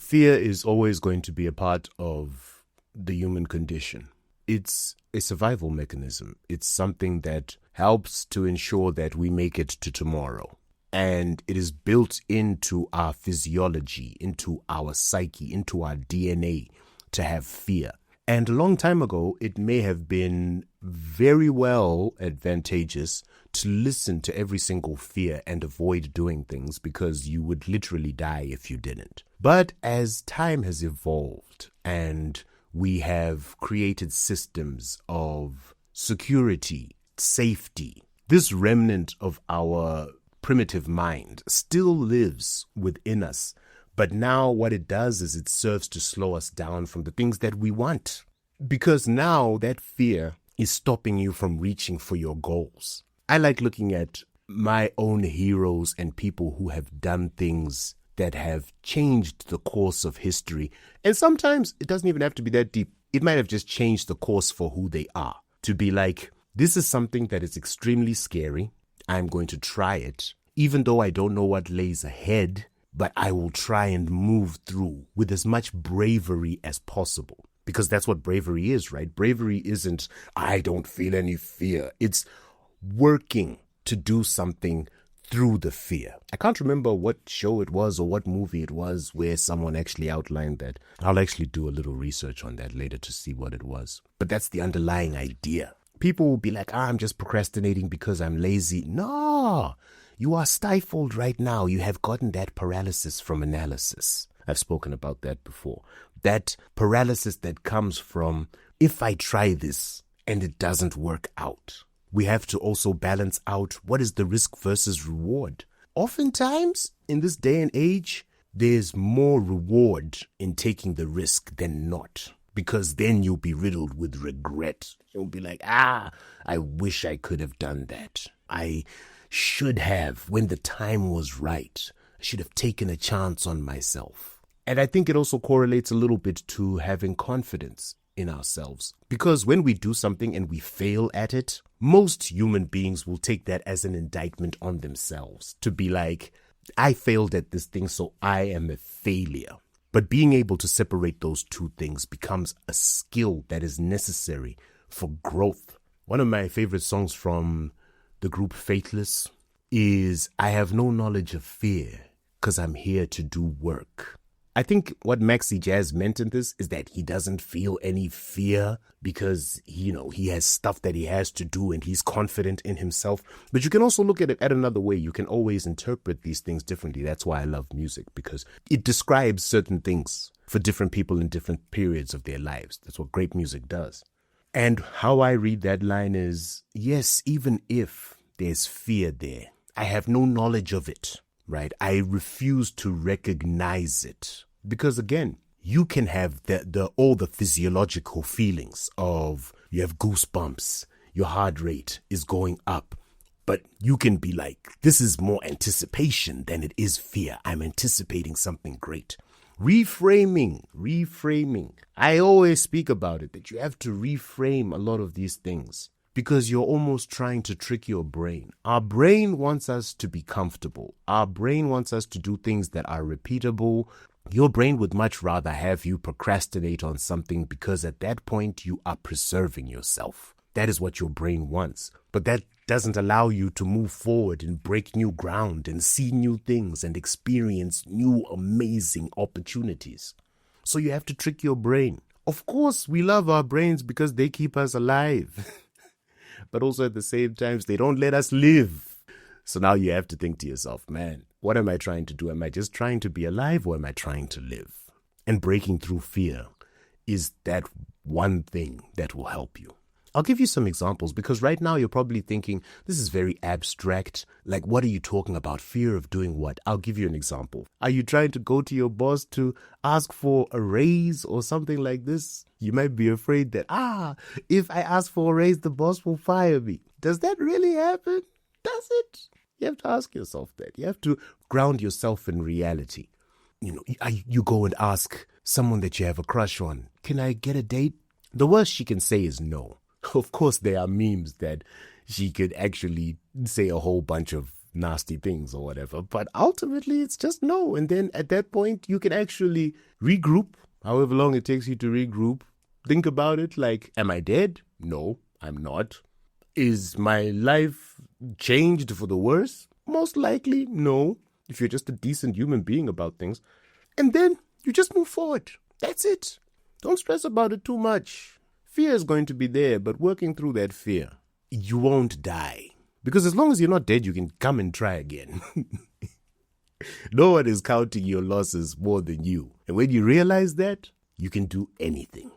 Fear is always going to be a part of the human condition. It's a survival mechanism. It's something that helps to ensure that we make it to tomorrow. And it is built into our physiology, into our psyche, into our DNA to have fear. And a long time ago, it may have been very well advantageous to listen to every single fear and avoid doing things because you would literally die if you didn't. But as time has evolved and we have created systems of security, safety, this remnant of our primitive mind still lives within us. But now what it does is it serves to slow us down from the things that we want. Because now that fear is stopping you from reaching for your goals. I like looking at my own heroes and people who have done things that have changed the course of history. And sometimes it doesn't even have to be that deep. It might have just changed the course for who they are. To be like, this is something that is extremely scary. I'm going to try it. Even though I don't know what lays ahead, but I will try and move through with as much bravery as possible. Because that's what bravery is, right? Bravery isn't, I don't feel any fear. It's working to do something through the fear. I can't remember what show it was or what movie it was where someone actually outlined that. I'll actually do a little research on that later to see what it was. But that's the underlying idea. People will be like, I'm just procrastinating because I'm lazy. No, you are stifled right now. You have gotten that paralysis from analysis. I've spoken about that before. That paralysis that comes from, if I try this and it doesn't work out, we have to also balance out what is the risk versus reward. Oftentimes, in this day and age, there's more reward in taking the risk than not. Because then you'll be riddled with regret. You'll be like, I wish I could have done that. I should have, when the time was right. I should have taken a chance on myself. And I think it also correlates a little bit to having confidence in ourselves. Because when we do something and we fail at it, most human beings will take that as an indictment on themselves. To be like, I failed at this thing, so I am a failure. But being able to separate those two things becomes a skill that is necessary for growth. One of my favorite songs from the group Faithless is I have no knowledge of fear because I'm here to do work. I think what Maxi Jazz meant in this is that he doesn't feel any fear because, he has stuff that he has to do and he's confident in himself. But you can also look at it at another way. You can always interpret these things differently. That's why I love music, because it describes certain things for different people in different periods of their lives. That's what great music does. And how I read that line is, yes, even if there's fear there, I have no knowledge of it. Right? I refuse to recognize it because, again, you can have all the physiological feelings of you have goosebumps, your heart rate is going up, but you can be like, this is more anticipation than it is fear. I'm anticipating something great. Reframing. I always speak about it, that you have to reframe a lot of these things. Because you're almost trying to trick your brain. Our brain wants us to be comfortable. Our brain wants us to do things that are repeatable. Your brain would much rather have you procrastinate on something because at that point you are preserving yourself. That is what your brain wants. But that doesn't allow you to move forward and break new ground and see new things and experience new amazing opportunities. So you have to trick your brain. Of course, we love our brains because they keep us alive. But also at the same time, they don't let us live. So now you have to think to yourself, man, what am I trying to do? Am I just trying to be alive or am I trying to live? And breaking through fear is that one thing that will help you. I'll give you some examples because right now you're probably thinking, this is very abstract. Like, what are you talking about? Fear of doing what? I'll give you an example. Are you trying to go to your boss to ask for a raise or something like this? You might be afraid that, if I ask for a raise, the boss will fire me. Does that really happen? Does it? You have to ask yourself that. You have to ground yourself in reality. You go and ask someone that you have a crush on, can I get a date? The worst she can say is no. Of course, there are memes that she could actually say a whole bunch of nasty things or whatever. But ultimately, it's just no. And then at that point, you can actually regroup, however long it takes you to regroup. Think about it like, am I dead? No, I'm not. Is my life changed for the worse? Most likely, no. If you're just a decent human being about things. And then you just move forward. That's it. Don't stress about it too much. Fear is going to be there, but working through that fear, you won't die. Because as long as you're not dead, you can come and try again. No one is counting your losses more than you. And when you realize that, you can do anything.